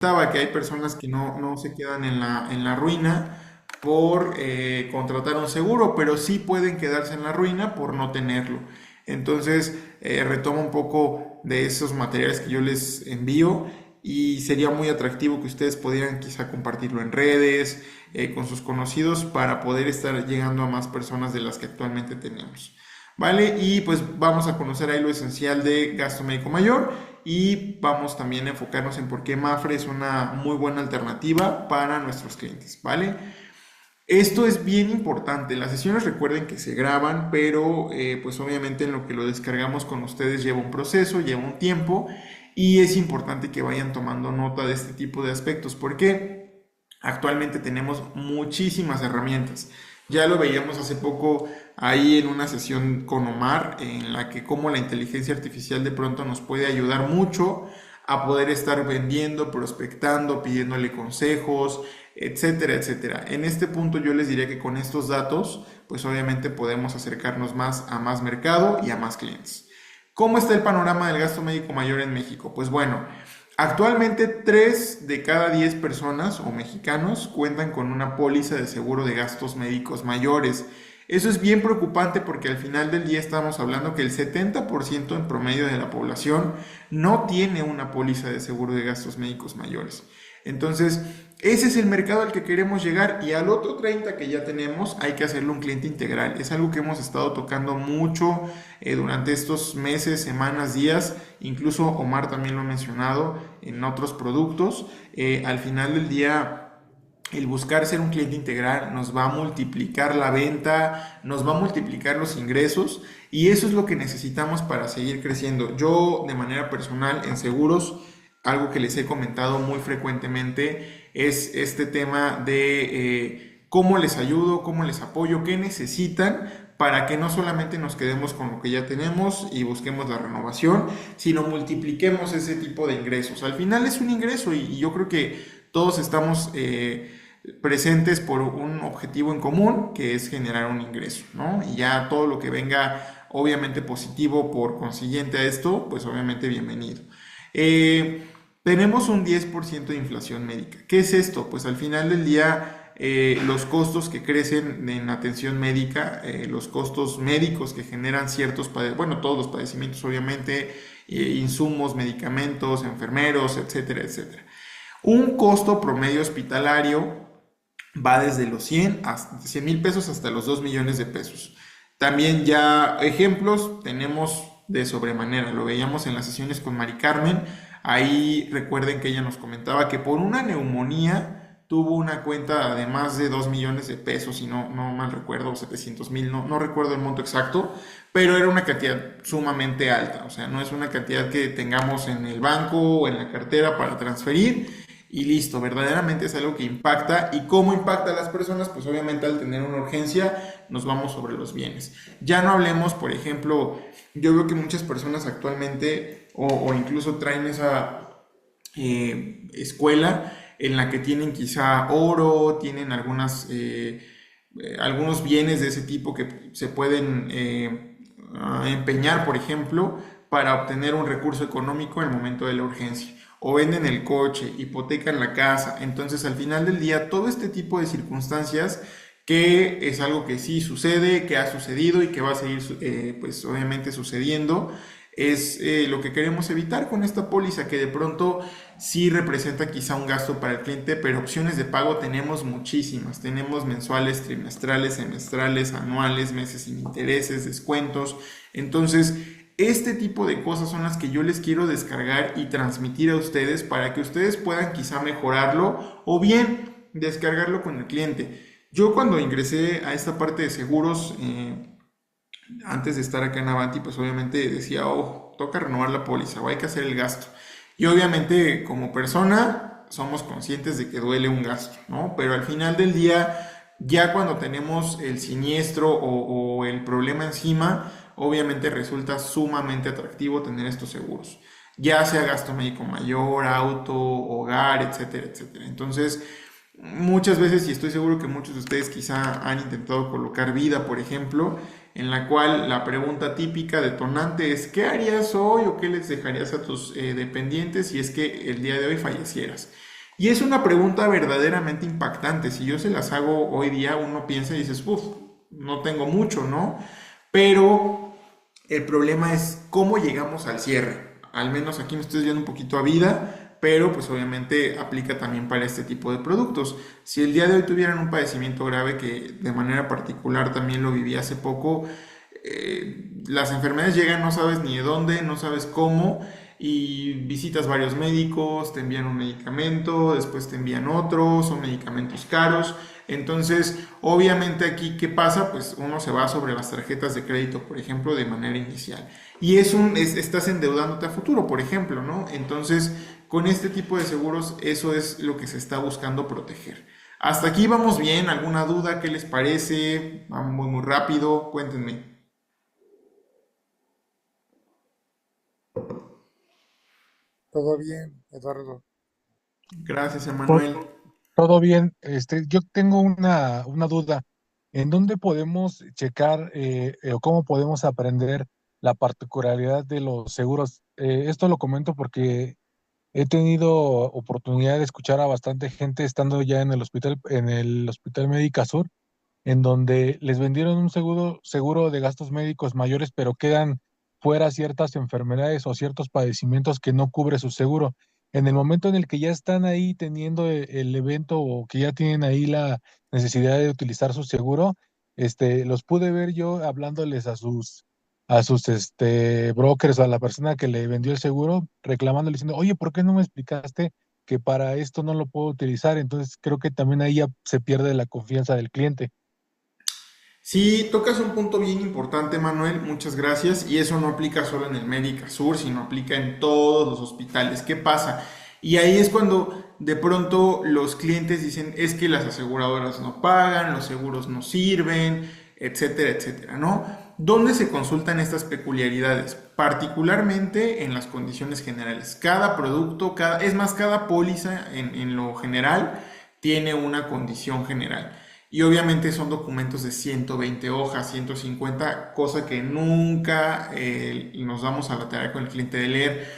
comentaba que hay personas que no se quedan en la ruina por contratar un seguro, pero sí pueden quedarse en la ruina por no tenerlo. Entonces, retomo un poco de esos materiales que yo les envío y sería muy atractivo que ustedes pudieran quizá compartirlo en redes, con sus conocidos, para poder estar llegando a más personas de las que actualmente tenemos. ¿Vale? Y pues vamos a conocer ahí lo esencial de gasto médico mayor y vamos también a enfocarnos en por qué Mafre es una muy buena alternativa para nuestros clientes, ¿vale? Esto es bien importante. Las sesiones recuerden que se graban, pero pues obviamente en lo que lo descargamos con ustedes lleva un proceso, lleva un tiempo y es importante que vayan tomando nota de este tipo de aspectos porque actualmente tenemos muchísimas herramientas. Ya lo veíamos hace poco ahí en una sesión con Omar, en la que cómo la inteligencia artificial de pronto nos puede ayudar mucho a poder estar vendiendo, prospectando, pidiéndole consejos, etcétera, etcétera. En este punto yo les diría que con estos datos, pues obviamente podemos acercarnos más a más mercado y a más clientes. ¿Cómo está el panorama del gasto médico mayor en México? Pues bueno, actualmente 3 de cada 10 personas o mexicanos cuentan con una póliza de seguro de gastos médicos mayores. Eso es bien preocupante porque al final del día estamos hablando que el 70% en promedio de la población no tiene una póliza de seguro de gastos médicos mayores. Entonces, ese es el mercado al que queremos llegar y al otro 30 que ya tenemos hay que hacerlo un cliente integral. Es algo que hemos estado tocando mucho durante estos meses, semanas, días. Incluso Omar también lo ha mencionado en otros productos. Al final del día el buscar ser un cliente integral nos va a multiplicar la venta, nos va a multiplicar los ingresos y eso es lo que necesitamos para seguir creciendo. Yo de manera personal en seguros, algo que les he comentado muy frecuentemente es este tema de cómo les ayudo, cómo les apoyo, qué necesitan para que no solamente nos quedemos con lo que ya tenemos y busquemos la renovación, sino multipliquemos ese tipo de ingresos. Al final es un ingreso y yo creo que todos estamos presentes por un objetivo en común, que es generar un ingreso, ¿no? Y ya todo lo que venga, obviamente positivo por consiguiente a esto, pues obviamente bienvenido. Tenemos un 10% de inflación médica. ¿Qué es esto? Pues al final del día, los costos que crecen en atención médica, los costos médicos que generan ciertos, bueno, todos los padecimientos obviamente, insumos, medicamentos, enfermeros, etcétera, etcétera. Un costo promedio hospitalario va desde los 100 mil pesos hasta los 2 millones de pesos. También ya ejemplos tenemos de sobremanera, lo veíamos en las sesiones con Mari Carmen, ahí recuerden que ella nos comentaba que por una neumonía tuvo una cuenta de más de 2 millones de pesos, si no mal recuerdo, 700,000, no recuerdo el monto exacto, pero era una cantidad sumamente alta, o sea, no es una cantidad que tengamos en el banco o en la cartera para transferir, y listo, verdaderamente es algo que impacta. ¿Y cómo impacta a las personas? Pues obviamente al tener una urgencia nos vamos sobre los bienes. Ya no hablemos, por ejemplo, yo veo que muchas personas actualmente o incluso traen esa escuela en la que tienen quizá oro, tienen algunos bienes de ese tipo que se pueden empeñar, por ejemplo, para obtener un recurso económico en el momento de la urgencia o venden el coche, hipotecan la casa. Entonces, al final del día, todo este tipo de circunstancias que es algo que sí sucede, que ha sucedido y que va a seguir, pues obviamente sucediendo, es lo que queremos evitar con esta póliza, que de pronto sí representa quizá un gasto para el cliente, pero opciones de pago tenemos muchísimas. Tenemos mensuales, trimestrales, semestrales, anuales, meses sin intereses, descuentos. Entonces, este tipo de cosas son las que yo les quiero descargar y transmitir a ustedes para que ustedes puedan quizá mejorarlo o bien descargarlo con el cliente. Yo cuando ingresé a esta parte de seguros, antes de estar acá en Avanti, pues obviamente decía, oh, toca renovar la póliza o hay que hacer el gasto. Y obviamente como persona somos conscientes de que duele un gasto, ¿no? Pero al final del día, ya cuando tenemos el siniestro o el problema encima, obviamente resulta sumamente atractivo tener estos seguros. Ya sea gasto médico mayor, auto, hogar, etcétera, etcétera. Entonces, muchas veces, y estoy seguro que muchos de ustedes quizá han intentado colocar vida, por ejemplo, en la cual la pregunta típica detonante es ¿qué harías hoy o qué les dejarías a tus dependientes si es que el día de hoy fallecieras? Y es una pregunta verdaderamente impactante. Si yo se las hago hoy día, uno piensa y dices, uff, no tengo mucho, ¿no? Pero el problema es cómo llegamos al cierre. Al menos aquí me estoy viendo un poquito a vida, pero pues obviamente aplica también para este tipo de productos. Si el día de hoy tuvieran un padecimiento grave, que de manera particular también lo viví hace poco, las enfermedades llegan, no sabes ni de dónde, no sabes cómo, y visitas varios médicos, te envían un medicamento, después te envían otro, son medicamentos caros. Entonces, obviamente aquí, ¿qué pasa? Pues uno se va sobre las tarjetas de crédito, por ejemplo, de manera inicial. Y estás endeudándote a futuro, por ejemplo, ¿no? Entonces, con este tipo de seguros, eso es lo que se está buscando proteger. Hasta aquí vamos bien, ¿alguna duda? ¿Qué les parece? Vamos muy, muy rápido, cuéntenme. Todo bien, Eduardo. Gracias, To- Emanuel. Todo bien. Yo tengo una duda. ¿En dónde podemos checar o cómo podemos aprender la particularidad de los seguros? Esto lo comento porque he tenido oportunidad de escuchar a bastante gente estando ya en el Hospital Médica Sur, en donde les vendieron un seguro de gastos médicos mayores, pero quedan fuera ciertas enfermedades o ciertos padecimientos que no cubre su seguro. En el momento en el que ya están ahí teniendo el evento o que ya tienen ahí la necesidad de utilizar su seguro, los pude ver yo hablándoles a sus brokers o a la persona que le vendió el seguro, reclamándole diciendo, oye, ¿por qué no me explicaste que para esto no lo puedo utilizar? Entonces creo que también ahí ya se pierde la confianza del cliente. Sí, tocas un punto bien importante, Manuel, muchas gracias. Y eso no aplica solo en el Médica Sur, sino aplica en todos los hospitales. ¿Qué pasa? Y ahí es cuando de pronto los clientes dicen, es que las aseguradoras no pagan, los seguros no sirven, etcétera, etcétera, ¿no? ¿Dónde se consultan estas peculiaridades? Particularmente en las condiciones generales. Cada producto, es más, cada póliza en lo general tiene una condición general. Y obviamente son documentos de 120 hojas, 150, cosa que nunca nos damos a la tarea con el cliente de leer.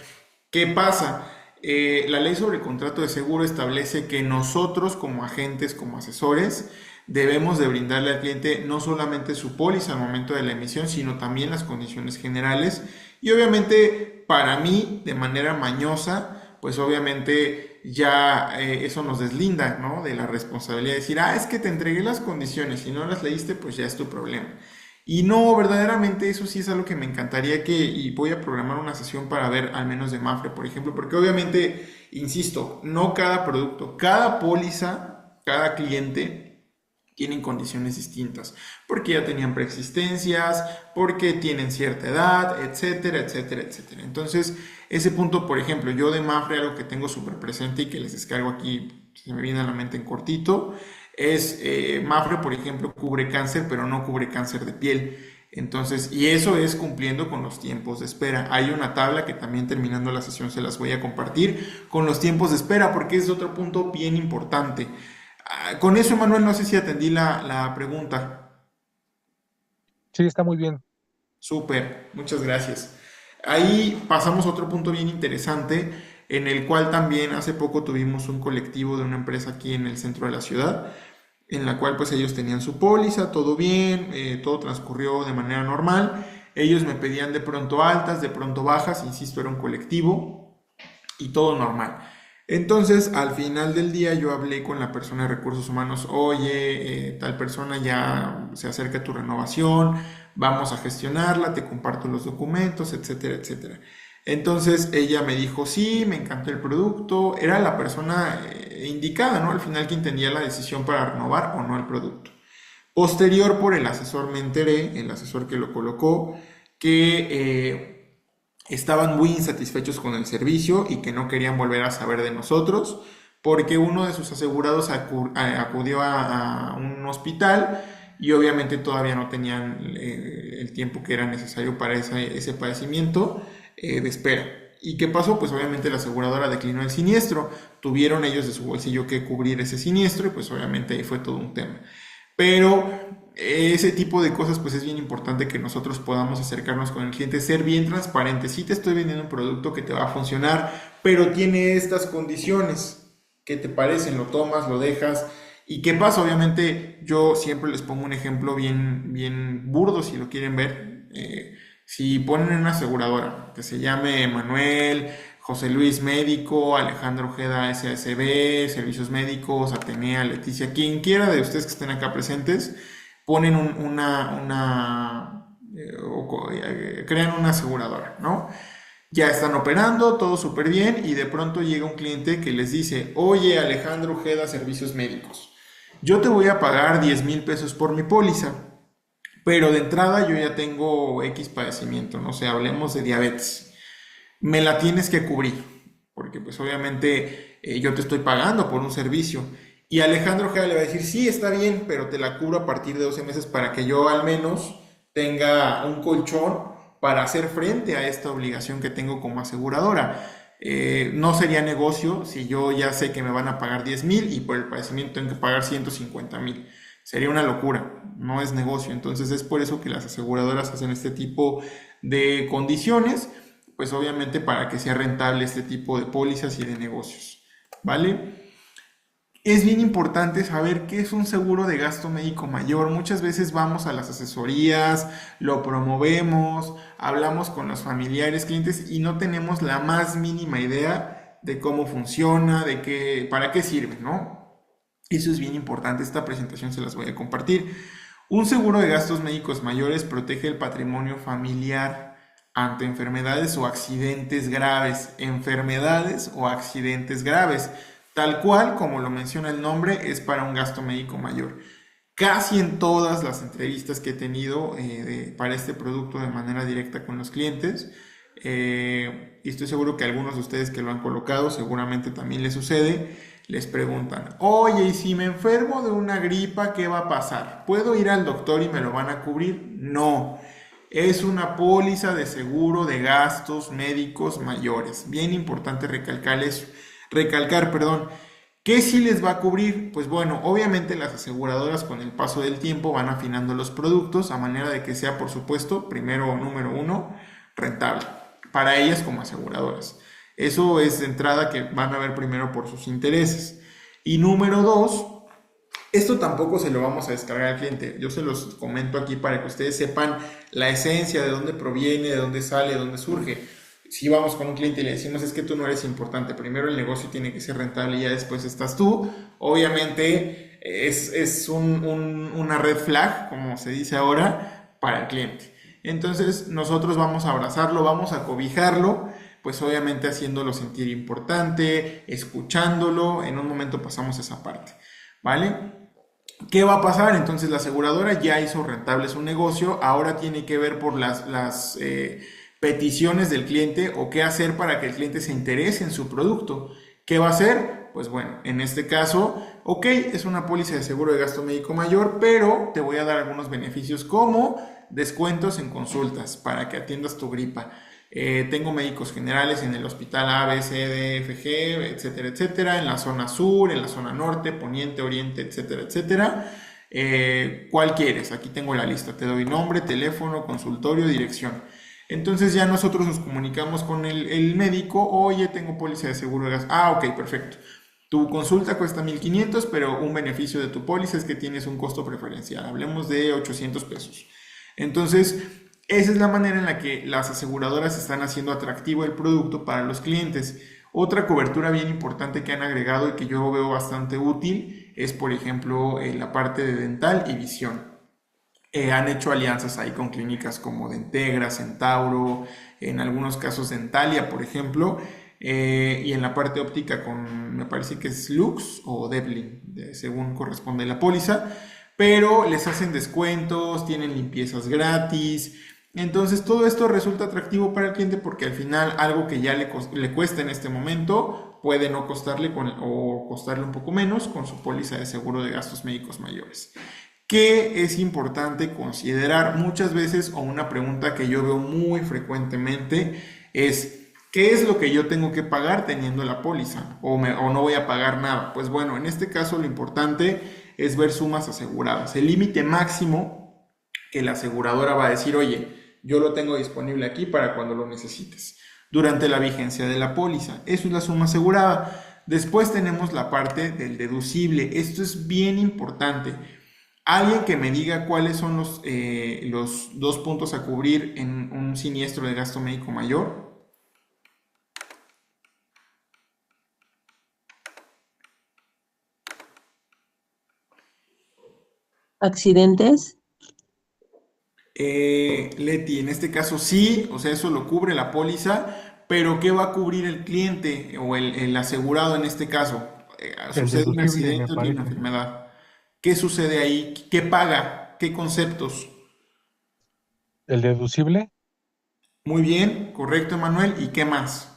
¿Qué pasa? La ley sobre el contrato de seguro establece que nosotros como agentes, como asesores, debemos de brindarle al cliente no solamente su póliza al momento de la emisión, sino también las condiciones generales. Y obviamente para mí, de manera mañosa, pues obviamente ya eso nos deslinda, ¿no? De la responsabilidad de decir, ah, es que te entregué las condiciones y no las leíste, pues ya es tu problema. Y no, verdaderamente eso sí es algo que me encantaría y voy a programar una sesión para ver al menos de Mafre, por ejemplo, porque obviamente, insisto, no cada producto, cada póliza, cada cliente tienen condiciones distintas, porque ya tenían preexistencias, porque tienen cierta edad, etcétera, etcétera, etcétera. Entonces, ese punto, por ejemplo, yo de Mafre, algo que tengo súper presente y que les descargo aquí, se me viene a la mente en cortito, es Mafre, por ejemplo, cubre cáncer, pero no cubre cáncer de piel. Entonces, y eso es cumpliendo con los tiempos de espera. Hay una tabla que también terminando la sesión se las voy a compartir con los tiempos de espera, porque es otro punto bien importante. Con eso, Manuel, no sé si atendí la pregunta. Sí, está muy bien. Súper, muchas gracias. Ahí pasamos a otro punto bien interesante, en el cual también hace poco tuvimos un colectivo de una empresa aquí en el centro de la ciudad, en la cual pues ellos tenían su póliza, todo bien, todo transcurrió de manera normal. Ellos me pedían de pronto altas, de pronto bajas, insisto, era un colectivo y todo normal. Entonces, al final del día yo hablé con la persona de recursos humanos, oye, tal persona ya se acerca a tu renovación, vamos a gestionarla, te comparto los documentos, etcétera, etcétera. Entonces ella me dijo, sí, me encantó el producto, era la persona indicada, ¿no? Al final quien tenía la decisión para renovar o no el producto. Posterior por el asesor me enteré, el asesor que lo colocó, que estaban muy insatisfechos con el servicio y que no querían volver a saber de nosotros porque uno de sus asegurados acudió a un hospital y obviamente todavía no tenían el tiempo que era necesario para ese padecimiento de espera. ¿Y qué pasó? Pues obviamente la aseguradora declinó el siniestro, tuvieron ellos de su bolsillo que cubrir ese siniestro y pues obviamente ahí fue todo un tema. Pero ese tipo de cosas pues es bien importante que nosotros podamos acercarnos con el cliente, ser bien transparentes. Sí te estoy vendiendo un producto que te va a funcionar, pero tiene estas condiciones. ¿Qué te parecen? ¿Lo tomas? ¿Lo dejas? ¿Y qué pasa? Obviamente yo siempre les pongo un ejemplo bien burdo si lo quieren ver. Si ponen una aseguradora que se llame Manuel, José Luis Médico, Alejandro Ojeda SASB, Servicios Médicos, Atenea, Leticia, quien quiera de ustedes que estén acá presentes, ponen crean una aseguradora, ¿no? Ya están operando, todo súper bien y de pronto llega un cliente que les dice, oye Alejandro Ojeda Servicios Médicos, yo te voy a pagar 10,000 pesos por mi póliza, pero de entrada yo ya tengo X padecimiento, no sé, hablemos de diabetes, me la tienes que cubrir, porque pues obviamente yo te estoy pagando por un servicio. Y Alejandro Ojeda le va a decir, sí, está bien, pero te la cubro a partir de 12 meses para que yo al menos tenga un colchón para hacer frente a esta obligación que tengo como aseguradora. No sería negocio si yo ya sé que me van a pagar 10,000 y por el padecimiento tengo que pagar 150,000. Sería una locura, no es negocio. Entonces es por eso que las aseguradoras hacen este tipo de condiciones, pues obviamente para que sea rentable este tipo de pólizas y de negocios, ¿vale? Es bien importante saber qué es un seguro de gasto médico mayor. Muchas veces vamos a las asesorías, lo promovemos, hablamos con los familiares, clientes y no tenemos la más mínima idea de cómo funciona, de qué, para qué sirve, ¿no? Eso es bien importante. Esta presentación se las voy a compartir. Un seguro de gastos médicos mayores protege el patrimonio familiar ante enfermedades o accidentes graves. Enfermedades o accidentes graves. Tal cual, como lo menciona el nombre, es para un gasto médico mayor. Casi en todas las entrevistas que he tenido para este producto de manera directa con los clientes, y estoy seguro que algunos de ustedes que lo han colocado seguramente también les sucede, les preguntan, oye, ¿y si me enfermo de una gripa, qué va a pasar? ¿Puedo ir al doctor y me lo van a cubrir? No, es una póliza de seguro de gastos médicos mayores. Bien importante recalcar eso. Perdón. ¿Qué sí les va a cubrir? Pues bueno, obviamente las aseguradoras con el paso del tiempo van afinando los productos a manera de que sea, por supuesto, primero, número uno, rentable para ellas como aseguradoras. Eso es de entrada que van a ver primero por sus intereses. Y número dos, esto tampoco se lo vamos a descargar al cliente. Yo se los comento aquí para que ustedes sepan la esencia, de dónde proviene, de dónde sale, de dónde surge. Si vamos con un cliente y le decimos es que tú no eres importante, primero el negocio tiene que ser rentable y ya después estás tú, obviamente es una red flag, como se dice ahora, para el cliente. Entonces nosotros vamos a abrazarlo, vamos a cobijarlo, pues obviamente haciéndolo sentir importante, escuchándolo, en un momento pasamos esa parte, ¿vale? ¿Qué va a pasar? Entonces la aseguradora ya hizo rentable su negocio, ahora tiene que ver por las peticiones del cliente o qué hacer para que el cliente se interese en su producto. ¿Qué va a hacer? Pues bueno, en este caso, ok, es una póliza de seguro de gasto médico mayor, pero te voy a dar algunos beneficios como descuentos en consultas para que atiendas tu gripa. Tengo médicos generales en el hospital A, B, C, D, F, G, etcétera, etcétera, en la zona sur, en la zona norte, poniente, oriente, etcétera, etcétera. ¿Cuál quieres? Aquí tengo la lista, te doy nombre, teléfono, consultorio, dirección. Entonces ya nosotros nos comunicamos con el médico, oye, tengo póliza de seguro de gasto. Ah, ok, perfecto. Tu consulta cuesta 1,500, pero un beneficio de tu póliza es que tienes un costo preferencial. Hablemos de 800 pesos. Entonces, esa es la manera en la que las aseguradoras están haciendo atractivo el producto para los clientes. Otra cobertura bien importante que han agregado y que yo veo bastante útil es, por ejemplo, la parte de dental y visión. Han hecho alianzas ahí con clínicas como Dentegra, Centauro, en algunos casos Dentalia, por ejemplo, y en la parte óptica con, me parece que es Lux o Devlin, según corresponde la póliza, pero les hacen descuentos, tienen limpiezas gratis. Entonces todo esto resulta atractivo para el cliente porque al final algo que ya le cuesta en este momento puede no costarle o costarle un poco menos con su póliza de seguro de gastos médicos mayores. ¿Qué es importante considerar muchas veces, o una pregunta que yo veo muy frecuentemente es, ¿qué es lo que yo tengo que pagar teniendo la póliza? O no voy a pagar nada. Pues bueno, en este caso lo importante es ver sumas aseguradas. El límite máximo que la aseguradora va a decir, oye, yo lo tengo disponible aquí para cuando lo necesites, durante la vigencia de la póliza. Eso es la suma asegurada. Después tenemos la parte del deducible. Esto es bien importante. Alguien que me diga cuáles son los dos puntos a cubrir en un siniestro de gasto médico mayor. Accidentes, Leti, en este caso sí, o sea, eso lo cubre la póliza, pero ¿qué va a cubrir el cliente o el asegurado en este caso? El Sucede un deducible, me accidente o tiene una parece. enfermedad. ¿Qué sucede ahí? ¿Qué paga? ¿Qué conceptos? El deducible, Muy bien, correcto, Emanuel. ¿Y qué más?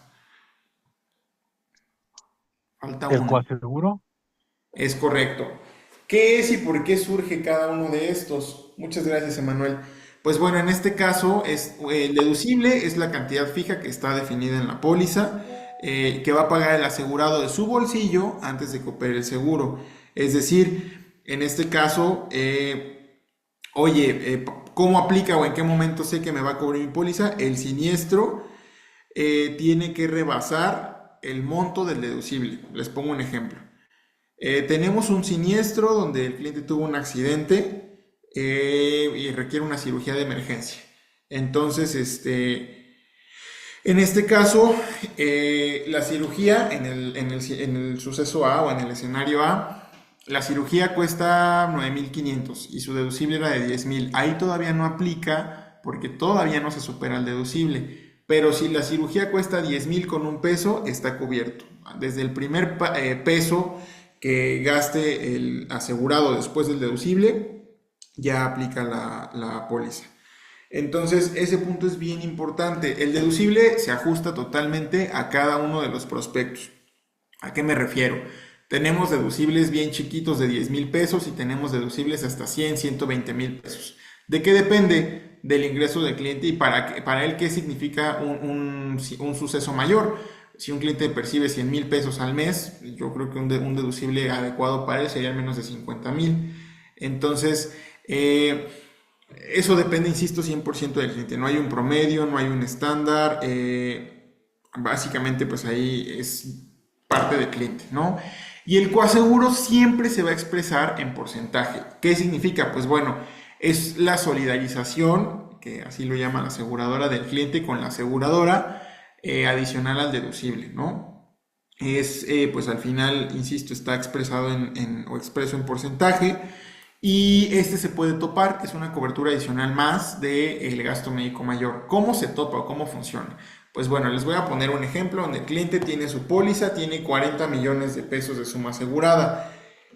Falta el uno. coaseguro, Es correcto. ¿Qué es y por qué surge cada uno de estos? Muchas gracias, Emanuel. Pues bueno, en este caso es el deducible es la cantidad fija que está definida en la póliza que va a pagar el asegurado de su bolsillo antes de que opere el seguro. Es decir, en este caso, oye, ¿cómo aplica o en qué momento sé que me va a cubrir mi póliza? El siniestro tiene que rebasar el monto del deducible. Les pongo un ejemplo. Tenemos un siniestro donde el cliente tuvo un accidente y requiere una cirugía de emergencia. Entonces, en este caso, la cirugía en el suceso A o en el escenario A, la cirugía cuesta 9.500 y su deducible era de 10.000. Ahí todavía no aplica porque todavía no se supera el deducible. Pero si la cirugía cuesta 10.000 con un peso, está cubierto. Desde el primer peso que gaste el asegurado después del deducible, ya aplica la póliza. Entonces, ese punto es bien importante. El deducible se ajusta totalmente a cada uno de los prospectos. ¿A qué me refiero? Tenemos deducibles bien chiquitos de 10.000 pesos y tenemos deducibles hasta 100, 120.000 pesos. ¿De qué depende? Del ingreso del cliente y para él qué significa un suceso mayor. Si un cliente percibe 100.000 pesos al mes, yo creo que un deducible adecuado para él sería menos de 50.000. Entonces, eso depende, insisto, 100% del cliente. No hay un promedio, no hay un estándar. Básicamente, pues ahí es parte del cliente, ¿no? Y el coaseguro siempre se va a expresar en porcentaje. ¿Qué significa? Pues bueno, es la solidarización, que así lo llama la aseguradora del cliente con la aseguradora, adicional al deducible, ¿no? Pues al final, insisto, está expresado o expreso en porcentaje. Y este se puede topar, que es una cobertura adicional más del gasto médico mayor. ¿Cómo se topa o cómo funciona? Pues bueno, les voy a poner un ejemplo donde el cliente tiene su póliza, tiene 40 millones de pesos de suma asegurada.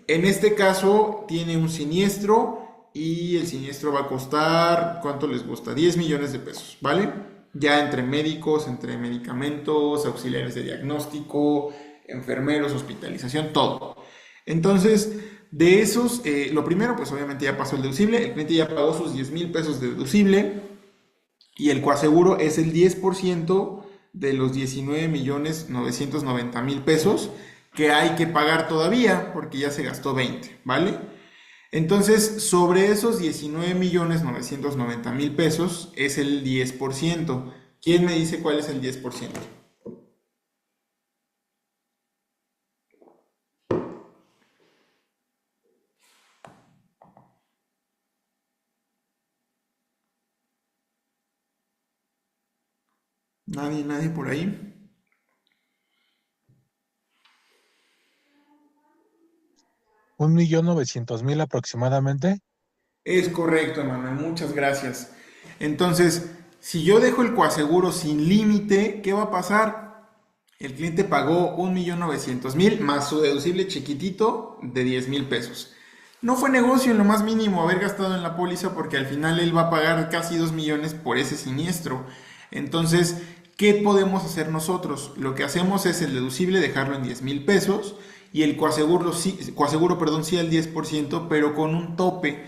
En este caso tiene un siniestro y el siniestro va a costar, ¿cuánto les gusta? 10 millones de pesos, ¿vale? Ya entre médicos, entre medicamentos, auxiliares de diagnóstico, enfermeros, hospitalización, todo. Entonces, de esos, lo primero, pues obviamente ya pasó el deducible, el cliente ya pagó sus 10.000 pesos de deducible y el coaseguro es el 10% de los 19.990.000 pesos que hay que pagar todavía porque ya se gastó 20, ¿vale? Entonces, sobre esos 19.990.000 pesos es el 10%. ¿Quién me dice cuál es el 10%? Nadie, nadie por ahí. 1.900.000 aproximadamente. Es correcto, Emanuel, muchas gracias. Entonces, si yo dejo el coaseguro sin límite, ¿qué va a pasar? El cliente pagó 1.900.000 más su deducible chiquitito de 10.000 pesos. No fue negocio en lo más mínimo haber gastado en la póliza porque al final él va a pagar casi 2 millones por ese siniestro. Entonces, ¿qué podemos hacer nosotros? Lo que hacemos es el deducible dejarlo en 10.000 pesos y el coaseguro, perdón, sí al 10%, pero con un tope.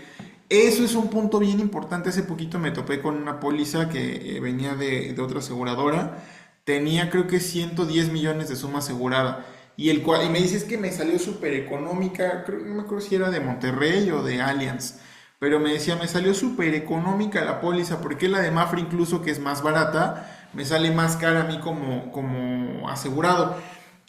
Eso es un punto bien importante. Hace poquito me topé con una póliza que venía de otra aseguradora. Tenía creo que 110 millones de suma asegurada. Y me dices que me salió súper económica. No me acuerdo si era de Monterrey o de Allianz. Pero me decía, me salió súper económica la póliza. Porque la de Mafre incluso que es más barata, me sale más cara a mí como asegurado.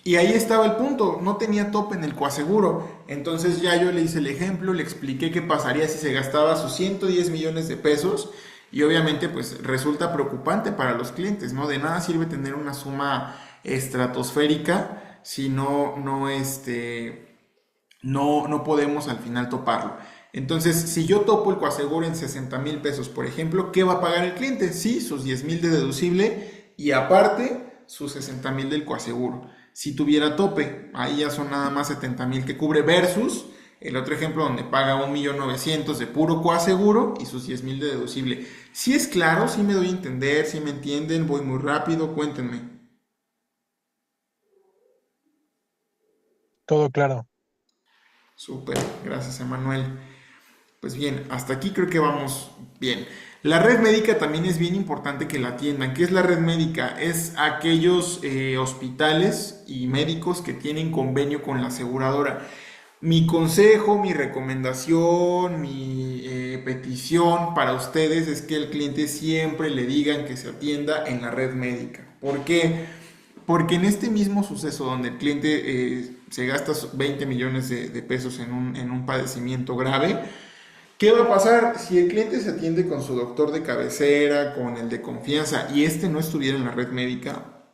Y ahí estaba el punto, no tenía tope en el coaseguro. Entonces ya yo le hice el ejemplo, le expliqué qué pasaría si se gastaba sus 110 millones de pesos y obviamente pues resulta preocupante para los clientes, ¿no? De nada sirve tener una suma estratosférica si no podemos al final toparlo. Entonces, si yo topo el coaseguro en 60,000 pesos, por ejemplo, ¿qué va a pagar el cliente? Sí, sus 10,000 de deducible y aparte sus 60,000 del coaseguro. Si tuviera tope, ahí ya son nada más 70,000 que cubre versus el otro ejemplo donde paga 1,900,000 de puro coaseguro y sus 10,000 de deducible. Si es claro, si me doy a entender, si me entienden, voy muy rápido, cuéntenme. Todo claro. Súper, gracias Emanuel. Pues bien, hasta aquí creo que vamos bien. La red médica también es bien importante que la atiendan. ¿Qué es la red médica? Es aquellos hospitales y médicos que tienen convenio con la aseguradora. Mi consejo, mi recomendación, mi petición para ustedes es que el cliente siempre le digan que se atienda en la red médica. ¿Por qué? Porque en este mismo suceso donde el cliente se gasta 20 millones de pesos en un padecimiento grave, ¿qué va a pasar si el cliente se atiende con su doctor de cabecera, con el de confianza y este no estuviera en la red médica?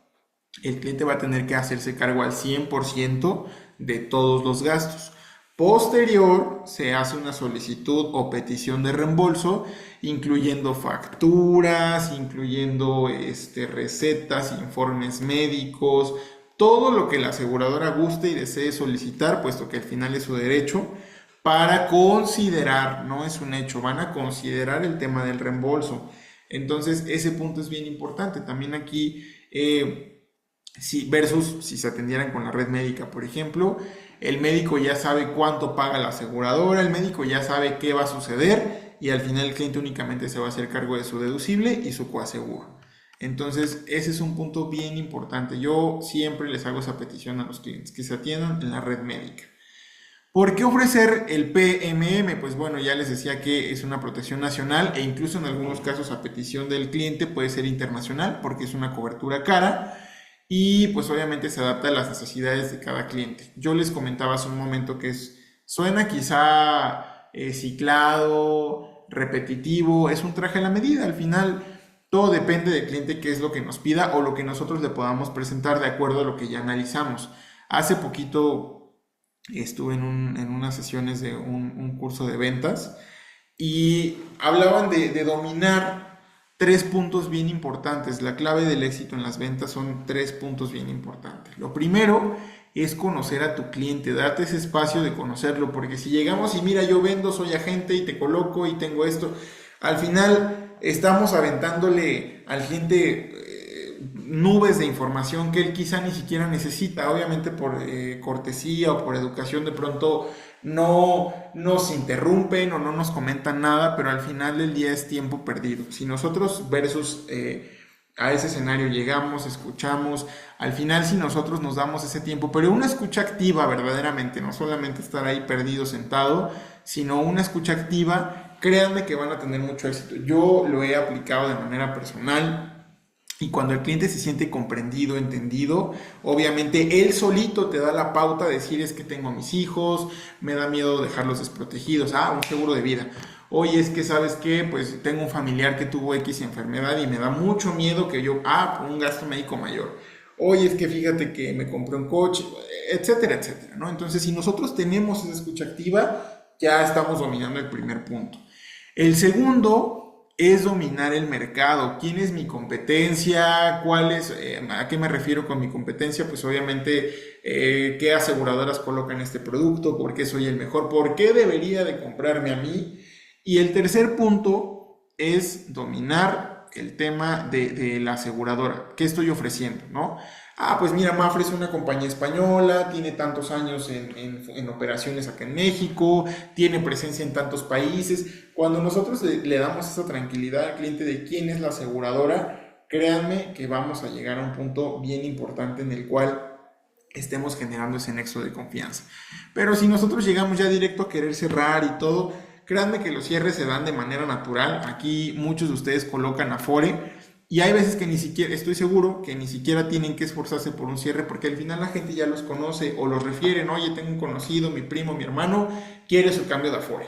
El cliente va a tener que hacerse cargo al 100% de todos los gastos. Posterior, se hace una solicitud o petición de reembolso, incluyendo facturas, incluyendo recetas, informes médicos, todo lo que la aseguradora guste y desee solicitar, puesto que al final es su derecho, para considerar, no es un hecho, van a considerar el tema del reembolso. Entonces, ese punto es bien importante. También aquí, versus si se atendieran con la red médica, por ejemplo, el médico ya sabe cuánto paga la aseguradora, el médico ya sabe qué va a suceder y al final el cliente únicamente se va a hacer cargo de su deducible y su coaseguro. Entonces, ese es un punto bien importante. Yo siempre les hago esa petición a los clientes, que se atiendan en la red médica. ¿Por qué ofrecer el PMM? Pues bueno, ya les decía que es una protección nacional e incluso en algunos casos a petición del cliente puede ser internacional porque es una cobertura cara y pues obviamente se adapta a las necesidades de cada cliente. Yo les comentaba hace un momento que suena quizá ciclado, repetitivo, es un traje a la medida. Al final todo depende del cliente qué es lo que nos pida o lo que nosotros le podamos presentar de acuerdo a lo que ya analizamos. Hace poquito estuve en unas sesiones de un curso de ventas y hablaban de dominar 3 puntos bien importantes. La clave del éxito en las ventas son 3 puntos bien importantes. Lo primero es conocer a tu cliente, date ese espacio de conocerlo, porque si llegamos y mira, yo vendo, soy agente y te coloco y tengo esto, al final estamos aventándole al cliente nubes de información que él quizá ni siquiera necesita. Obviamente por cortesía o por educación de pronto no nos interrumpen o no nos comentan nada, pero al final del día es tiempo perdido. Si nosotros versus a ese escenario llegamos, escuchamos, al final si nosotros nos damos ese tiempo, pero una escucha activa verdaderamente, no solamente estar ahí perdido sentado, sino una escucha activa, créanme que van a tener mucho éxito. Yo lo he aplicado de manera personal. Y cuando el cliente se siente comprendido, entendido, obviamente él solito te da la pauta de decir es que tengo a mis hijos, me da miedo dejarlos desprotegidos, un seguro de vida. Oye, es que sabes qué, pues tengo un familiar que tuvo X enfermedad y me da mucho miedo que yo, un gasto médico mayor. Oye, es que fíjate que me compré un coche, etcétera, etcétera, ¿no? Entonces, si nosotros tenemos esa escucha activa, ya estamos dominando el primer punto. El segundo es dominar el mercado. ¿Quién es mi competencia? ¿A qué me refiero con mi competencia? Pues obviamente, ¿qué aseguradoras colocan este producto? ¿Por qué soy el mejor? ¿Por qué debería de comprarme a mí? Y el tercer punto es dominar el tema de la aseguradora. ¿Qué estoy ofreciendo? ¿No? Pues mira, Mafre es una compañía española, tiene tantos años en operaciones acá en México, tiene presencia en tantos países. Cuando nosotros le damos esa tranquilidad al cliente de quién es la aseguradora, créanme que vamos a llegar a un punto bien importante en el cual estemos generando ese nexo de confianza. Pero si nosotros llegamos ya directo a querer cerrar y todo, créanme que los cierres se dan de manera natural. Aquí muchos de ustedes colocan Afore Y hay veces que ni siquiera, estoy seguro que ni siquiera tienen que esforzarse por un cierre porque al final la gente ya los conoce o los refieren, oye, tengo un conocido, mi primo, mi hermano, quiere su cambio de Afore.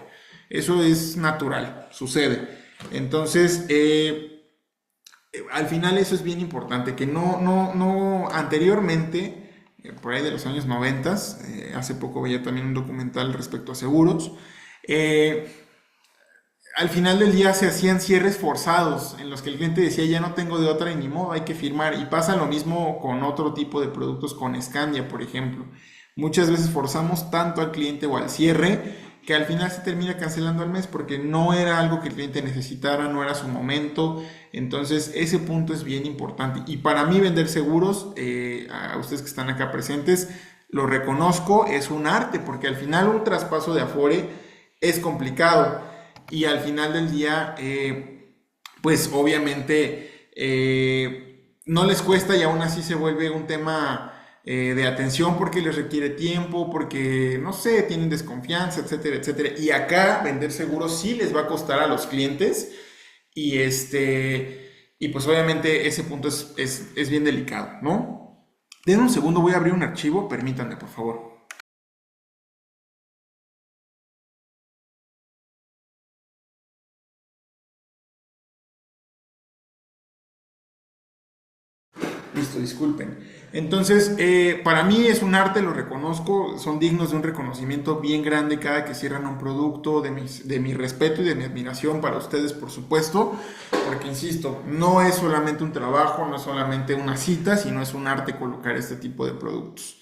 Eso es natural, sucede. Entonces, al final eso es bien importante, que no, anteriormente, por ahí de los años 90, hace poco veía también un documental respecto a seguros, eh, al final del día se hacían cierres forzados en los que el cliente decía ya no tengo de otra y ni modo, hay que firmar. Y pasa lo mismo con otro tipo de productos, con Scandia, por ejemplo. Muchas veces forzamos tanto al cliente o al cierre que al final se termina cancelando al mes porque no era algo que el cliente necesitara, no era su momento. Entonces ese punto es bien importante. Y para mí vender seguros, a ustedes que están acá presentes, lo reconozco, es un arte porque al final un traspaso de Afore es complicado y al final del día, pues obviamente no les cuesta y aún así se vuelve un tema de atención porque les requiere tiempo, porque no sé, tienen desconfianza, etcétera, etcétera. Y acá vender seguros sí les va a costar a los clientes y y pues obviamente ese punto es bien delicado, ¿no? Den un segundo, voy a abrir un archivo, permítanme, por favor. Listo, disculpen. Entonces, para mí es un arte, lo reconozco, son dignos de un reconocimiento bien grande cada que cierran un producto, de mi respeto y de mi admiración para ustedes, por supuesto, porque insisto, no es solamente un trabajo, no es solamente una cita, sino es un arte colocar este tipo de productos.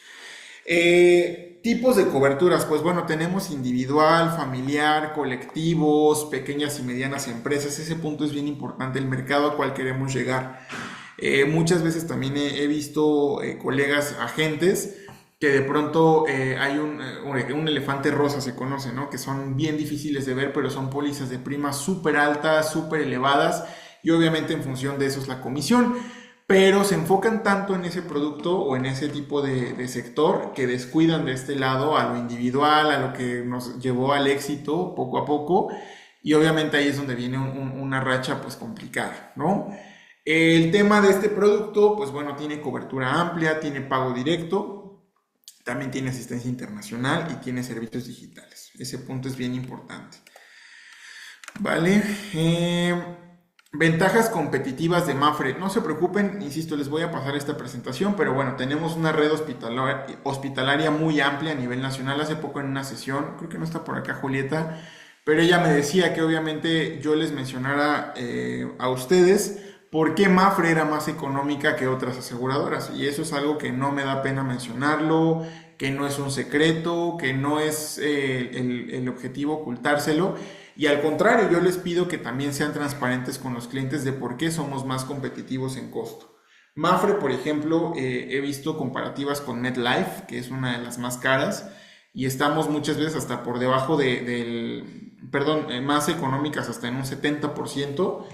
Tipos de coberturas, pues bueno, tenemos individual, familiar, colectivos, pequeñas y medianas empresas, ese punto es bien importante, el mercado al cual queremos llegar. Muchas veces también he visto colegas agentes que de pronto hay un elefante rosa, se conoce, ¿no? Que son bien difíciles de ver, pero son pólizas de prima súper altas, súper elevadas y obviamente en función de eso es la comisión. Pero se enfocan tanto en ese producto o en ese tipo de sector que descuidan de este lado a lo individual, a lo que nos llevó al éxito poco a poco y obviamente ahí es donde viene una racha pues complicada, ¿no? El tema de este producto, pues bueno, tiene cobertura amplia, tiene pago directo, también tiene asistencia internacional y tiene servicios digitales. Ese punto es bien importante. Vale. Ventajas competitivas de Mapfre. No se preocupen, insisto, les voy a pasar esta presentación, pero bueno, tenemos una red hospitalaria muy amplia a nivel nacional. Hace poco en una sesión, creo que no está por acá Julieta, pero ella me decía que obviamente yo les mencionara a ustedes por qué Mapfre era más económica que otras aseguradoras. Y eso es algo que no me da pena mencionarlo, que no es un secreto, que no es el objetivo ocultárselo. Y al contrario, yo les pido que también sean transparentes con los clientes de por qué somos más competitivos en costo. Mapfre, por ejemplo, he visto comparativas con MetLife, que es una de las más caras, y estamos muchas veces hasta por debajo más económicas, hasta en un 70%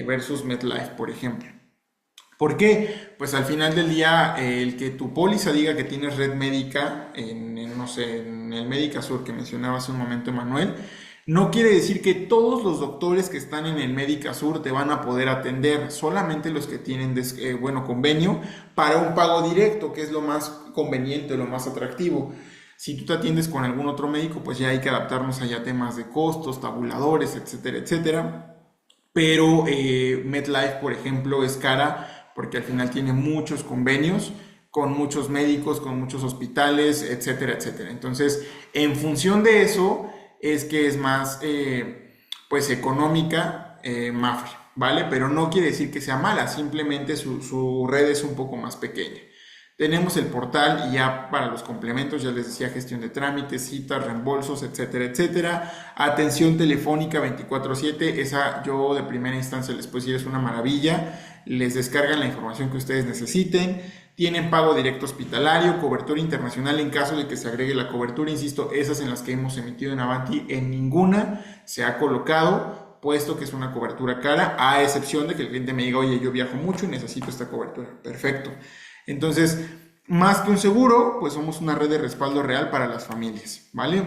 versus MetLife, por ejemplo. ¿Por qué? Pues al final del día, el que tu póliza diga que tienes red médica no sé, en el Médica Sur que mencionaba hace un momento Manuel, no quiere decir que todos los doctores que están en el Médica Sur te van a poder atender, solamente los que tienen convenio para un pago directo, que es lo más conveniente, lo más atractivo. Si tú te atiendes con algún otro médico, pues ya hay que adaptarnos allá a temas de costos, tabuladores, etcétera, etcétera. Pero MetLife, por ejemplo, es cara porque al final tiene muchos convenios con muchos médicos, con muchos hospitales, etcétera, etcétera. Entonces, en función de eso, es que es más, pues, económica Mapfre, ¿vale? Pero no quiere decir que sea mala, simplemente su red es un poco más pequeña. Tenemos el portal y ya para los complementos, ya les decía, gestión de trámites, citas, reembolsos, etcétera, etcétera. Atención telefónica 24/7, esa yo de primera instancia les puedo decir es una maravilla. Les descargan la información que ustedes necesiten. Tienen pago directo hospitalario, cobertura internacional en caso de que se agregue la cobertura. Insisto, esas en las que hemos emitido en Avanti, en ninguna se ha colocado, puesto que es una cobertura cara, a excepción de que el cliente me diga, oye, yo viajo mucho y necesito esta cobertura. Perfecto. Entonces, más que un seguro, pues somos una red de respaldo real para las familias, ¿vale?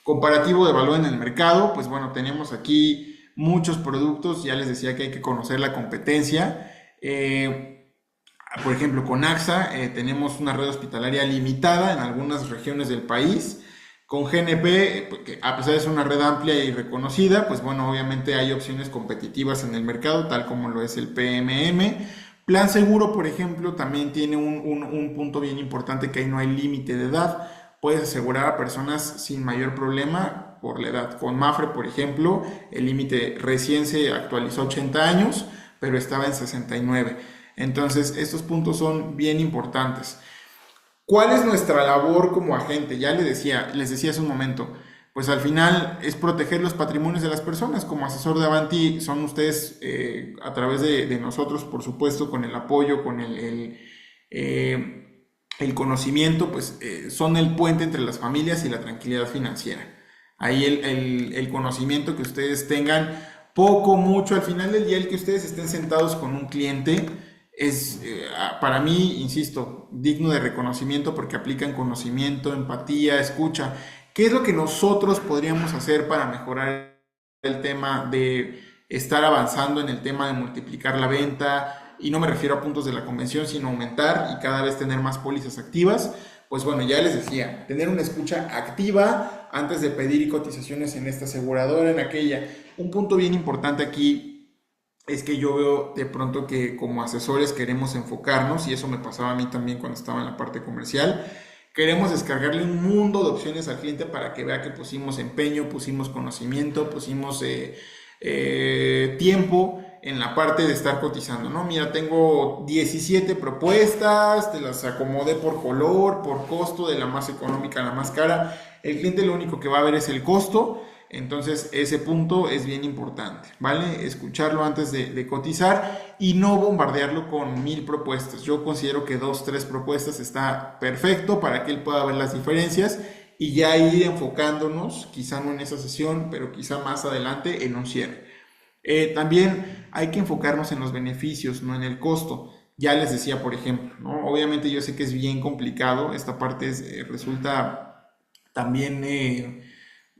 Comparativo de valor en el mercado, pues bueno, tenemos aquí muchos productos, ya les decía que hay que conocer la competencia. Por ejemplo, con AXA tenemos una red hospitalaria limitada en algunas regiones del país. Con GNP, que a pesar de ser una red amplia y reconocida, pues bueno, obviamente hay opciones competitivas en el mercado, tal como lo es el PMM. Plan Seguro, por ejemplo, también tiene un punto bien importante, que ahí no hay límite de edad. Puedes asegurar a personas sin mayor problema por la edad. Con Mafre, por ejemplo, el límite recién se actualizó a 80 años, pero estaba en 69. Entonces, estos puntos son bien importantes. ¿Cuál es nuestra labor como agente? Ya les decía hace un momento, pues al final es proteger los patrimonios de las personas. Como asesor de Avanti son ustedes, a través de nosotros, por supuesto, con el apoyo, con el conocimiento, pues son el puente entre las familias y la tranquilidad financiera. Ahí el conocimiento que ustedes tengan, poco, mucho, al final del día, el que ustedes estén sentados con un cliente es, para mí, insisto, digno de reconocimiento, porque aplican conocimiento, empatía, escucha. ¿Qué es lo que nosotros podríamos hacer para mejorar el tema de estar avanzando en el tema de multiplicar la venta? Y no me refiero a puntos de la convención, sino aumentar y cada vez tener más pólizas activas. Pues bueno, ya les decía, tener una escucha activa antes de pedir cotizaciones en esta aseguradora, en aquella. Un punto bien importante aquí es que yo veo de pronto que como asesores queremos enfocarnos, y eso me pasaba a mí también cuando estaba en la parte comercial. Queremos descargarle un mundo de opciones al cliente para que vea que pusimos empeño, pusimos conocimiento, pusimos tiempo en la parte de estar cotizando, ¿no? Mira, tengo 17 propuestas, te las acomodé por color, por costo, de la más económica a la más cara. El cliente lo único que va a ver es el costo. Entonces ese punto es bien importante, ¿vale? Escucharlo antes de cotizar y no bombardearlo con 1000 propuestas. Yo considero que 2, 3 propuestas está perfecto para que él pueda ver las diferencias y ya ir enfocándonos, quizá no en esa sesión, pero quizá más adelante en un cierre. También hay que enfocarnos en los beneficios, no en el costo. Ya les decía, por ejemplo, ¿no? Obviamente yo sé que es bien complicado, esta parte resulta también...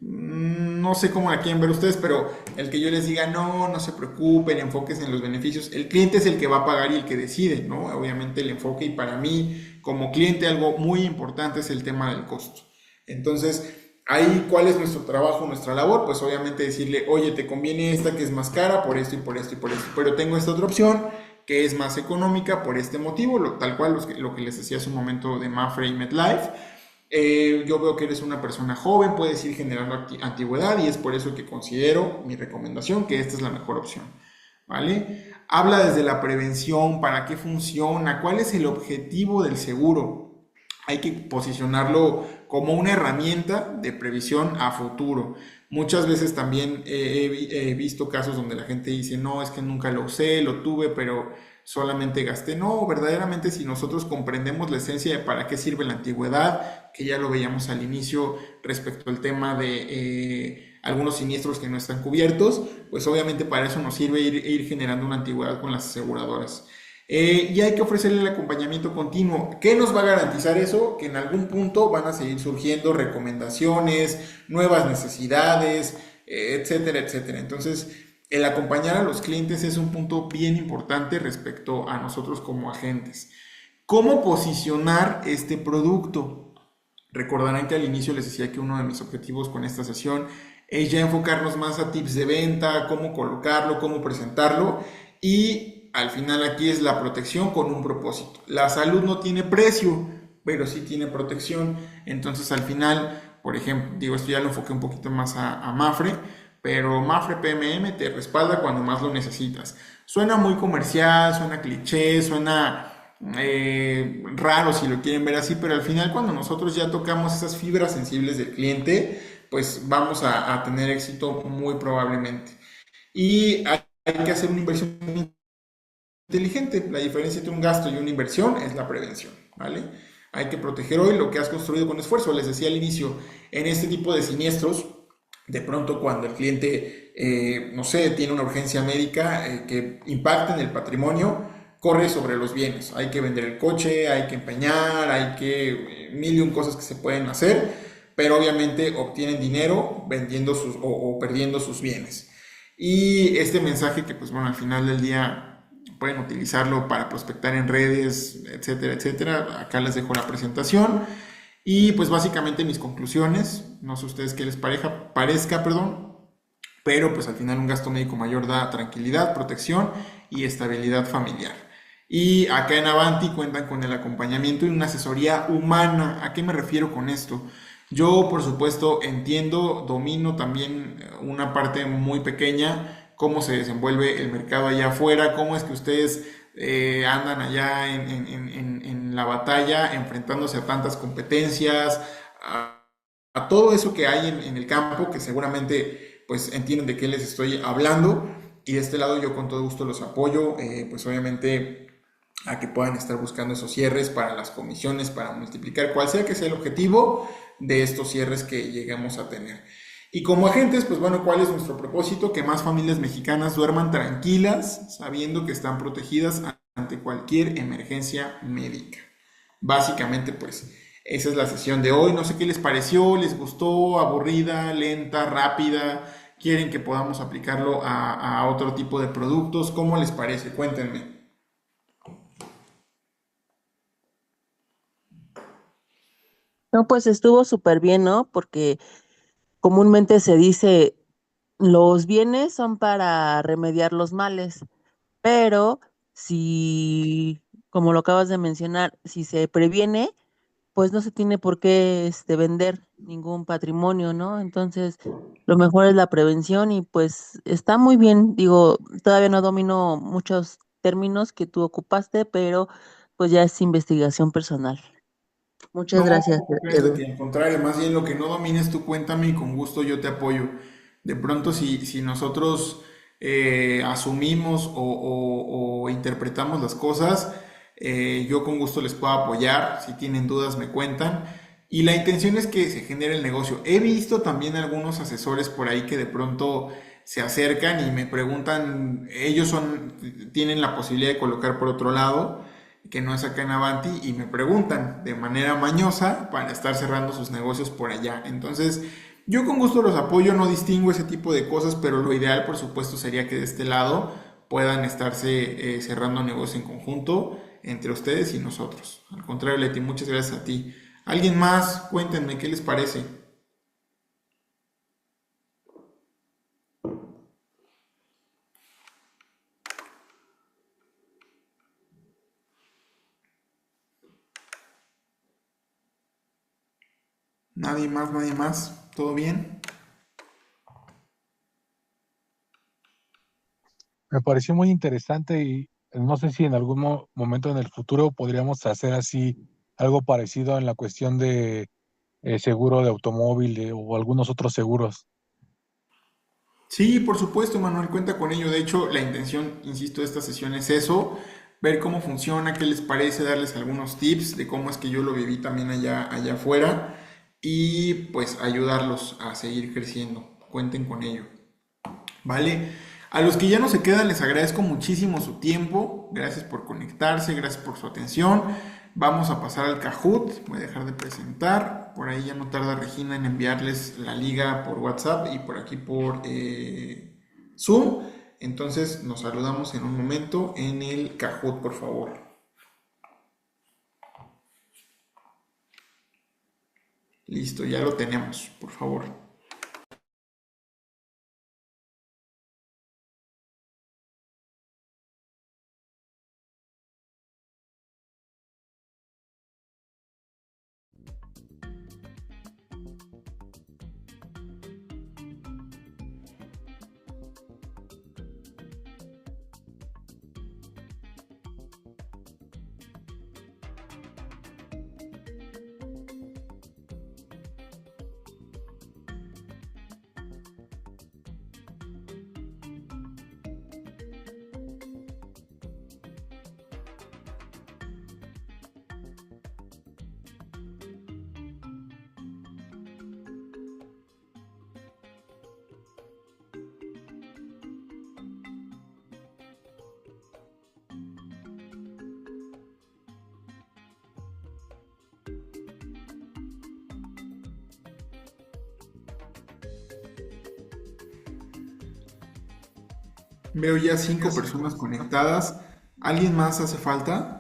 no sé cómo la quieren ver ustedes, pero el que yo les diga, no se preocupen, enfóquense en los beneficios. El cliente es el que va a pagar y el que decide, ¿no? Obviamente el enfoque, y para mí, como cliente, algo muy importante es el tema del costo. Entonces, ahí, ¿cuál es nuestro trabajo, nuestra labor? Pues obviamente decirle, oye, te conviene esta que es más cara por esto y por esto y por esto, pero tengo esta otra opción que es más económica por este motivo, tal cual lo que les decía hace un momento de Mafre y MetLife. Yo veo que eres una persona joven, puedes ir generando antigüedad, y es por eso que considero mi recomendación que esta es la mejor opción, ¿vale? Habla desde la prevención, para qué funciona, cuál es el objetivo del seguro. Hay que posicionarlo como una herramienta de previsión a futuro. Muchas veces también he visto casos donde la gente dice, no, es que nunca lo usé, lo tuve, pero solamente gasté. No, verdaderamente, si nosotros comprendemos la esencia de para qué sirve la antigüedad, que ya lo veíamos al inicio respecto al tema de algunos siniestros que no están cubiertos, pues obviamente para eso nos sirve ir generando una antigüedad con las aseguradoras. Y hay que ofrecerle el acompañamiento continuo. ¿Qué nos va a garantizar eso? Que en algún punto van a seguir surgiendo recomendaciones, nuevas necesidades, etcétera, etcétera. Entonces, el acompañar a los clientes es un punto bien importante respecto a nosotros como agentes. ¿Cómo posicionar este producto? Recordarán que al inicio les decía que uno de mis objetivos con esta sesión es ya enfocarnos más a tips de venta, cómo colocarlo, cómo presentarlo, y al final aquí es la protección con un propósito. La salud no tiene precio, pero sí tiene protección. Entonces al final, por ejemplo, digo, esto ya lo enfoqué un poquito más a Mafre, pero Mafre PMM te respalda cuando más lo necesitas. Suena muy comercial, suena cliché, suena raro si lo quieren ver así, pero al final, cuando nosotros ya tocamos esas fibras sensibles del cliente, pues vamos a tener éxito muy probablemente. Y hay que hacer una inversión inteligente. La diferencia entre un gasto y una inversión es la prevención, ¿vale? Hay que proteger hoy lo que has construido con esfuerzo. Les decía al inicio, en este tipo de siniestros, de pronto cuando el cliente, no sé, tiene una urgencia médica que impacta en el patrimonio, corre sobre los bienes. Hay que vender el coche, hay que empeñar, hay que mil y un cosas que se pueden hacer, pero obviamente obtienen dinero vendiendo o perdiendo sus bienes. Y este mensaje que pues bueno, al final del día pueden utilizarlo para prospectar en redes, etcétera, etcétera. Acá les dejo la presentación. Y pues básicamente mis conclusiones, no sé ustedes qué les parezca, perdón, pero pues al final un gasto médico mayor da tranquilidad, protección y estabilidad familiar. Y acá en Avanti cuentan con el acompañamiento y una asesoría humana. ¿A qué me refiero con esto? Yo, por supuesto, entiendo, domino también una parte muy pequeña, cómo se desenvuelve el mercado allá afuera, cómo es que ustedes andan allá en la batalla, enfrentándose a tantas competencias, a todo eso que hay en el campo, que seguramente pues entienden de qué les estoy hablando. Y de este lado yo con todo gusto los apoyo, pues obviamente a que puedan estar buscando esos cierres para las comisiones, para multiplicar, cual sea que sea el objetivo de estos cierres que lleguemos a tener. Y como agentes, pues bueno, ¿cuál es nuestro propósito? Que más familias mexicanas duerman tranquilas, sabiendo que están protegidas ante cualquier emergencia médica. Básicamente, pues, esa es la sesión de hoy. No sé qué les pareció, les gustó, aburrida, lenta, rápida. ¿Quieren que podamos aplicarlo a otro tipo de productos? ¿Cómo les parece? Cuéntenme. No, pues estuvo súper bien, ¿no? Porque comúnmente se dice, los bienes son para remediar los males, pero si, como lo acabas de mencionar, si se previene, pues no se tiene por qué vender ningún patrimonio, ¿no? Entonces, lo mejor es la prevención y pues está muy bien. Digo, todavía no domino muchos términos que tú ocupaste, pero pues ya es investigación personal. Muchas No, gracias, ¿cómo crees, Edu. Leti? Al contrario, más bien lo que no domines tú cuéntame y con gusto yo te apoyo. De pronto, si nosotros asumimos o interpretamos las cosas, yo con gusto les puedo apoyar. Si tienen dudas, me cuentan. Y la intención es que se genere el negocio. He visto también algunos asesores por ahí que de pronto se acercan y me preguntan, tienen la posibilidad de colocar por otro lado que no es acá en Avanti, y me preguntan de manera mañosa para estar cerrando sus negocios por allá. Entonces, yo con gusto los apoyo, no distingo ese tipo de cosas, pero lo ideal, por supuesto, sería que de este lado puedan estarse cerrando negocios en conjunto entre ustedes y nosotros. Al contrario, Leti, muchas gracias a ti. ¿Alguien más? Cuéntenme, ¿qué les parece? ¿Nadie más? ¿Nadie más? ¿Todo bien? Me pareció muy interesante y no sé si en algún momento en el futuro podríamos hacer así algo parecido en la cuestión de seguro de automóvil o algunos otros seguros. Sí, por supuesto, Manuel, cuenta con ello. De hecho, la intención, insisto, de esta sesión es eso, ver cómo funciona, qué les parece, darles algunos tips de cómo es que yo lo viví también allá afuera y pues ayudarlos a seguir creciendo. Cuenten con ello. ¿Vale? A los que ya no se quedan, les agradezco muchísimo su tiempo. Gracias por conectarse, gracias por su atención. Vamos a pasar al Kahoot. Voy a dejar de presentar. Por ahí ya no tarda Regina en enviarles la liga por WhatsApp y por aquí por Zoom. Entonces nos saludamos en un momento en el Kahoot, por favor. Listo, ya lo tenemos, por favor. Veo ya 5 personas conectadas. ¿Alguien más hace falta?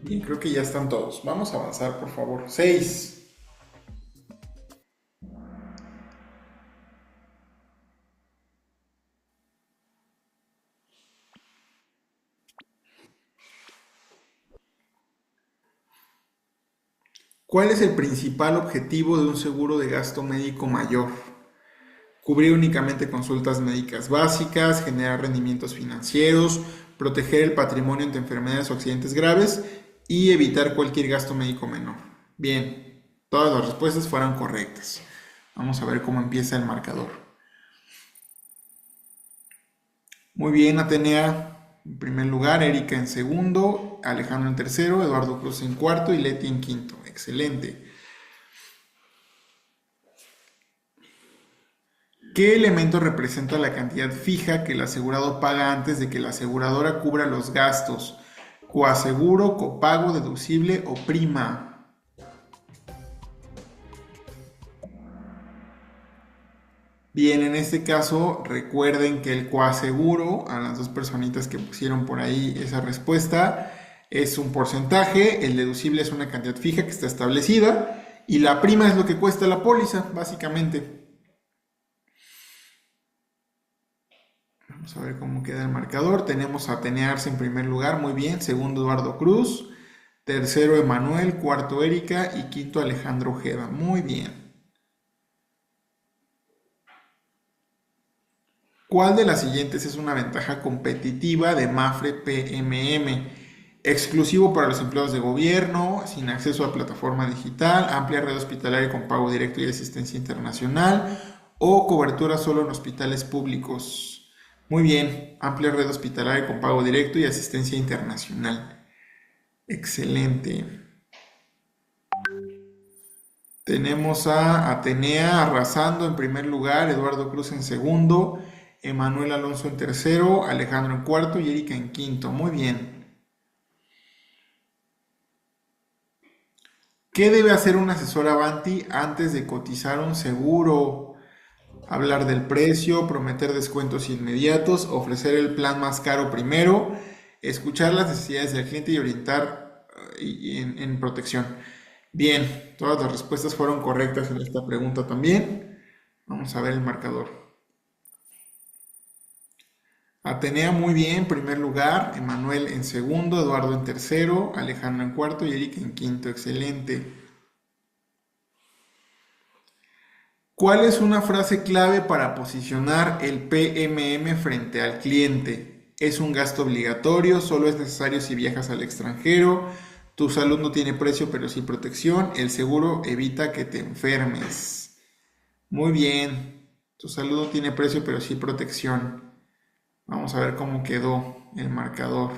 Bien, creo que ya están todos. Vamos a avanzar, por favor. 6. ¿Cuál es el principal objetivo de un seguro de gasto médico mayor? Cubrir únicamente consultas médicas básicas, generar rendimientos financieros, proteger el patrimonio ante enfermedades o accidentes graves y evitar cualquier gasto médico menor. Bien, todas las respuestas fueron correctas. Vamos a ver cómo empieza el marcador. Muy bien, Atenea en primer lugar, Erika en segundo, Alejandro en tercero, Eduardo Cruz en cuarto y Leti en quinto. Excelente. ¿Qué elemento representa la cantidad fija que el asegurado paga antes de que la aseguradora cubra los gastos? Coaseguro, copago, deducible o prima. Bien, en este caso recuerden que el coaseguro, a las dos personitas que pusieron por ahí esa respuesta, es un porcentaje, el deducible es una cantidad fija que está establecida y la prima es lo que cuesta la póliza, básicamente. Vamos a ver cómo queda el marcador. Tenemos a Atenea Arce en primer lugar, muy bien. Segundo, Eduardo Cruz. Tercero, Emanuel. Cuarto, Erika. Y quinto, Alejandro Ojeda. Muy bien. ¿Cuál de las siguientes es una ventaja competitiva de Mapfre PMM? Exclusivo para los empleados de gobierno, sin acceso a plataforma digital, amplia red hospitalaria con pago directo y asistencia internacional o cobertura solo en hospitales públicos. Muy bien, amplia red hospitalaria con pago directo y asistencia internacional. Excelente. Tenemos a Atenea arrasando en primer lugar, Eduardo Cruz en segundo, Emanuel Alonso en tercero, Alejandro en cuarto y Erika en quinto. Muy bien. ¿Qué debe hacer un asesor Avanti antes de cotizar un seguro? Hablar del precio, prometer descuentos inmediatos, ofrecer el plan más caro primero, escuchar las necesidades del cliente y orientar en protección. Bien, todas las respuestas fueron correctas en esta pregunta también. Vamos a ver el marcador. Atenea muy bien, primer lugar, Emanuel en segundo, Eduardo en tercero, Alejandro en cuarto y Erika en quinto. Excelente. ¿Cuál es una frase clave para posicionar el PMM frente al cliente? Es un gasto obligatorio, solo es necesario si viajas al extranjero, tu salud no tiene precio pero sí protección, el seguro evita que te enfermes. Muy bien, tu salud no tiene precio pero sí protección. Vamos a ver cómo quedó el marcador.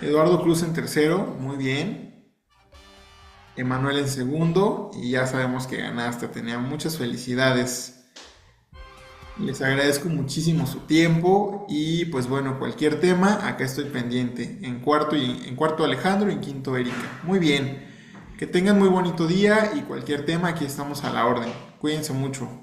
Eduardo Cruz en tercero, muy bien. Emanuel en segundo y ya sabemos que ganaste, tenía muchas felicidades. Les agradezco muchísimo su tiempo y pues bueno, cualquier tema, acá estoy pendiente. En cuarto Alejandro y en quinto Erika. Muy bien, que tengan muy bonito día y cualquier tema, aquí estamos a la orden. Cuídense mucho.